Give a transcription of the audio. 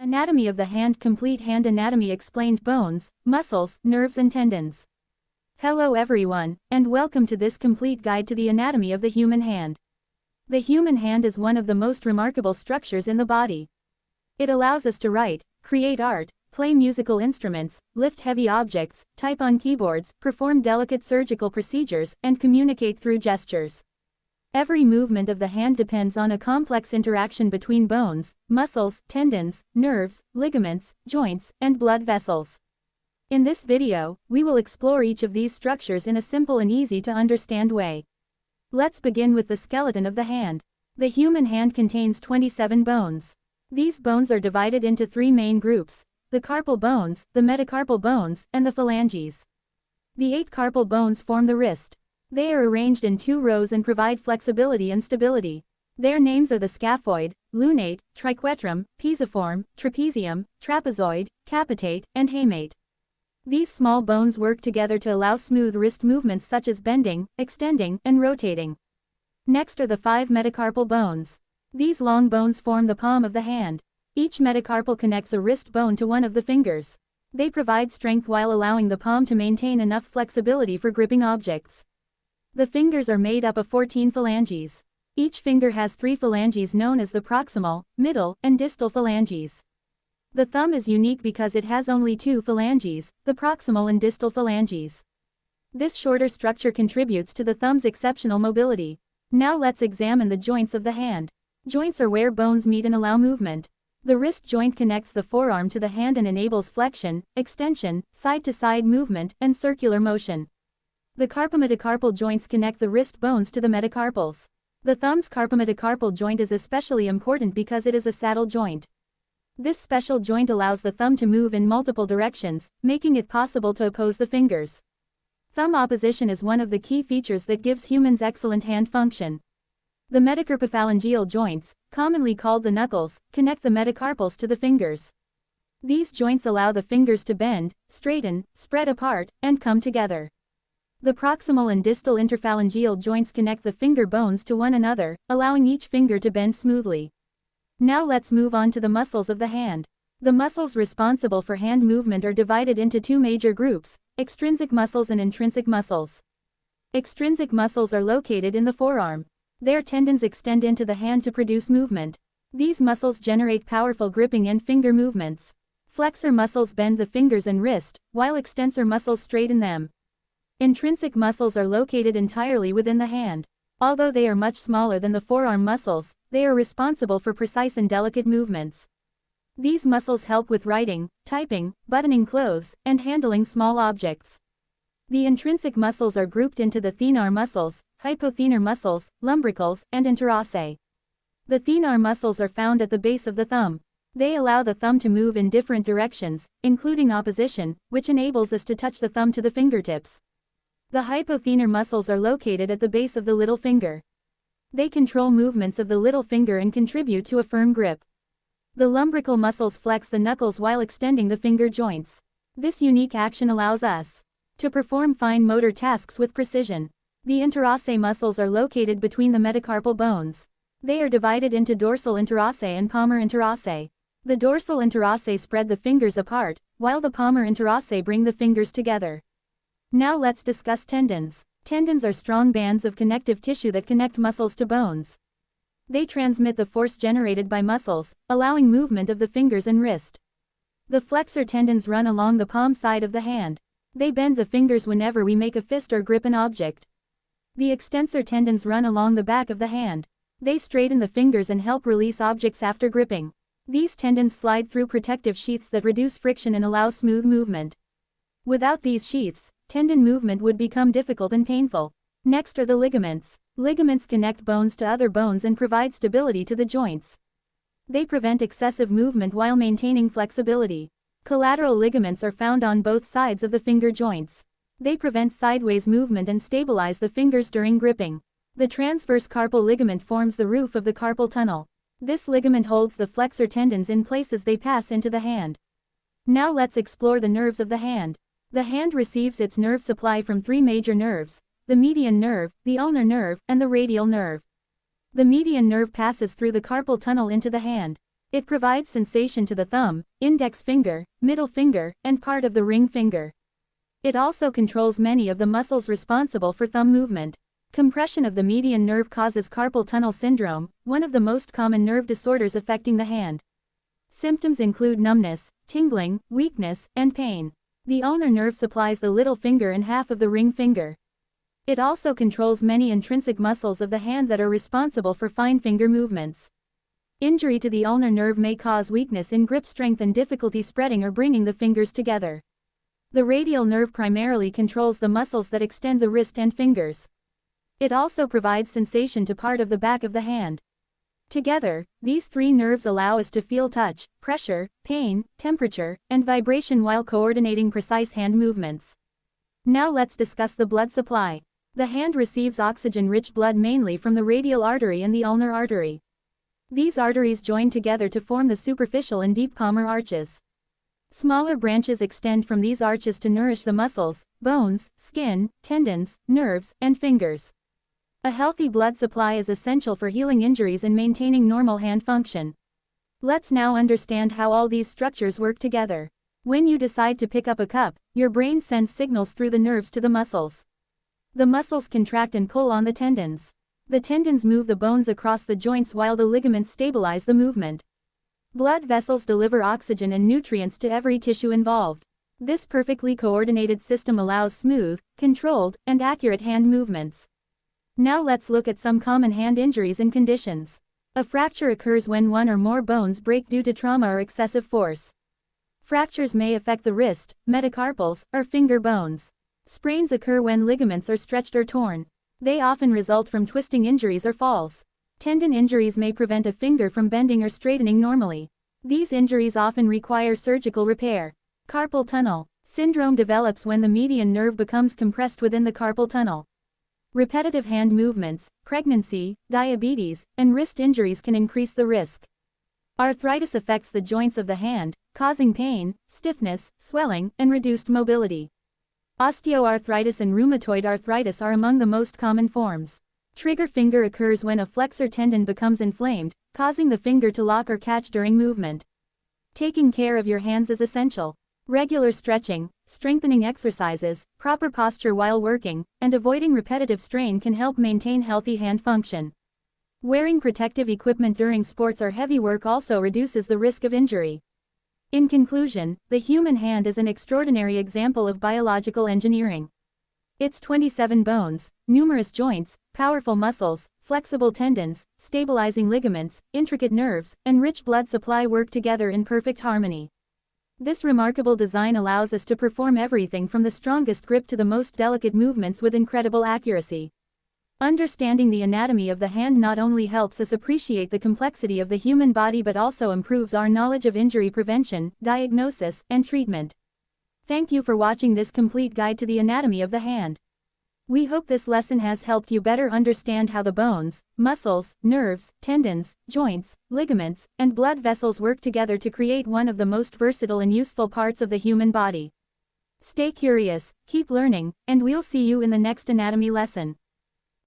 Anatomy of the hand. Complete hand anatomy explained. Bones, muscles, nerves and tendons. Hello everyone, and welcome to this complete guide to the anatomy of the human hand. The human hand is one of the most remarkable structures in the body. It allows us to write, create art, play musical instruments, lift heavy objects, type on keyboards, perform delicate surgical procedures, and communicate through gestures. Every movement of the hand depends on a complex interaction between bones, muscles, tendons, nerves, ligaments, joints, and blood vessels. In this video, we will explore each of these structures in a simple and easy to understand way. Let's begin with the skeleton of the hand. The human hand contains 27 bones. These bones are divided into three main groups: the carpal bones, the metacarpal bones, and the phalanges. The 8 carpal bones form the wrist. They are arranged in 2 rows and provide flexibility and stability. Their names are the scaphoid, lunate, triquetrum, pisiform, trapezium, trapezoid, capitate, and hamate. These small bones work together to allow smooth wrist movements such as bending, extending, and rotating. Next are the 5 metacarpal bones. These long bones form the palm of the hand. Each metacarpal connects a wrist bone to one of the fingers. They provide strength while allowing the palm to maintain enough flexibility for gripping objects. The fingers are made up of 14 phalanges. Each finger has 3 phalanges known as the proximal, middle, and distal phalanges. The thumb is unique because it has only 2 phalanges, the proximal and distal phalanges. This shorter structure contributes to the thumb's exceptional mobility. Now let's examine the joints of the hand. Joints are where bones meet and allow movement. The wrist joint connects the forearm to the hand and enables flexion, extension, side-to-side movement, and circular motion. The carpometacarpal joints connect the wrist bones to the metacarpals. The thumb's carpometacarpal joint is especially important because it is a saddle joint. This special joint allows the thumb to move in multiple directions, making it possible to oppose the fingers. Thumb opposition is one of the key features that gives humans excellent hand function. The metacarpophalangeal joints, commonly called the knuckles, connect the metacarpals to the fingers. These joints allow the fingers to bend, straighten, spread apart, and come together. The proximal and distal interphalangeal joints connect the finger bones to one another, allowing each finger to bend smoothly. Now let's move on to the muscles of the hand. The muscles responsible for hand movement are divided into 2 major groups: extrinsic muscles and intrinsic muscles. Extrinsic muscles are located in the forearm. Their tendons extend into the hand to produce movement. These muscles generate powerful gripping and finger movements. Flexor muscles bend the fingers and wrist, while extensor muscles straighten them. Intrinsic muscles are located entirely within the hand. Although they are much smaller than the forearm muscles, they are responsible for precise and delicate movements. These muscles help with writing, typing, buttoning clothes, and handling small objects. The intrinsic muscles are grouped into the thenar muscles, hypothenar muscles, lumbricals, and interossae. The thenar muscles are found at the base of the thumb. They allow the thumb to move in different directions, including opposition, which enables us to touch the thumb to the fingertips. The hypothenar muscles are located at the base of the little finger. They control movements of the little finger and contribute to a firm grip. The lumbrical muscles flex the knuckles while extending the finger joints. This unique action allows us to perform fine motor tasks with precision. The interossae muscles are located between the metacarpal bones. They are divided into dorsal interossae and palmar interossae. The dorsal interossae spread the fingers apart, while the palmar interossae bring the fingers together. Now let's discuss tendons. Tendons are strong bands of connective tissue that connect muscles to bones. They transmit the force generated by muscles, allowing movement of the fingers and wrist. The flexor tendons run along the palm side of the hand. They bend the fingers whenever we make a fist or grip an object. The extensor tendons run along the back of the hand. They straighten the fingers and help release objects after gripping. These tendons slide through protective sheaths that reduce friction and allow smooth movement. Without these sheaths, tendon movement would become difficult and painful. Next are the ligaments. Ligaments connect bones to other bones and provide stability to the joints. They prevent excessive movement while maintaining flexibility. Collateral ligaments are found on both sides of the finger joints. They prevent sideways movement and stabilize the fingers during gripping. The transverse carpal ligament forms the roof of the carpal tunnel. This ligament holds the flexor tendons in place as they pass into the hand. Now let's explore the nerves of the hand. The hand receives its nerve supply from 3 major nerves: the median nerve, the ulnar nerve, and the radial nerve. The median nerve passes through the carpal tunnel into the hand. It provides sensation to the thumb, index finger, middle finger, and part of the ring finger. It also controls many of the muscles responsible for thumb movement. Compression of the median nerve causes carpal tunnel syndrome, one of the most common nerve disorders affecting the hand. Symptoms include numbness, tingling, weakness, and pain. The ulnar nerve supplies the little finger and half of the ring finger. It also controls many intrinsic muscles of the hand that are responsible for fine finger movements. Injury to the ulnar nerve may cause weakness in grip strength and difficulty spreading or bringing the fingers together. The radial nerve primarily controls the muscles that extend the wrist and fingers. It also provides sensation to part of the back of the hand. Together, these three nerves allow us to feel touch, pressure, pain, temperature, and vibration while coordinating precise hand movements. Now let's discuss the blood supply. The hand receives oxygen-rich blood mainly from the radial artery and the ulnar artery. These arteries join together to form the superficial and deep palmar arches. Smaller branches extend from these arches to nourish the muscles, bones, skin, tendons, nerves, and fingers. A healthy blood supply is essential for healing injuries and maintaining normal hand function. Let's now understand how all these structures work together. When you decide to pick up a cup, your brain sends signals through the nerves to the muscles. The muscles contract and pull on the tendons. The tendons move the bones across the joints while the ligaments stabilize the movement. Blood vessels deliver oxygen and nutrients to every tissue involved. This perfectly coordinated system allows smooth, controlled, and accurate hand movements. Now let's look at some common hand injuries and conditions. A fracture occurs when one or more bones break due to trauma or excessive force. Fractures may affect the wrist, metacarpals, or finger bones. Sprains occur when ligaments are stretched or torn. They often result from twisting injuries or falls. Tendon injuries may prevent a finger from bending or straightening normally. These injuries often require surgical repair. Carpal tunnel syndrome develops when the median nerve becomes compressed within the carpal tunnel. Repetitive hand movements, pregnancy, diabetes, and wrist injuries can increase the risk. Arthritis affects the joints of the hand, causing pain, stiffness, swelling, and reduced mobility. Osteoarthritis and rheumatoid arthritis are among the most common forms. Trigger finger occurs when a flexor tendon becomes inflamed, causing the finger to lock or catch during movement. Taking care of your hands is essential. Regular stretching, strengthening exercises, proper posture while working, and avoiding repetitive strain can help maintain healthy hand function. Wearing protective equipment during sports or heavy work also reduces the risk of injury. In conclusion, the human hand is an extraordinary example of biological engineering. Its 27 bones, numerous joints, powerful muscles, flexible tendons, stabilizing ligaments, intricate nerves, and rich blood supply work together in perfect harmony. This remarkable design allows us to perform everything from the strongest grip to the most delicate movements with incredible accuracy. Understanding the anatomy of the hand not only helps us appreciate the complexity of the human body but also improves our knowledge of injury prevention, diagnosis, and treatment. Thank you for watching this complete guide to the anatomy of the hand. We hope this lesson has helped you better understand how the bones, muscles, nerves, tendons, joints, ligaments, and blood vessels work together to create one of the most versatile and useful parts of the human body. Stay curious, keep learning, and we'll see you in the next anatomy lesson.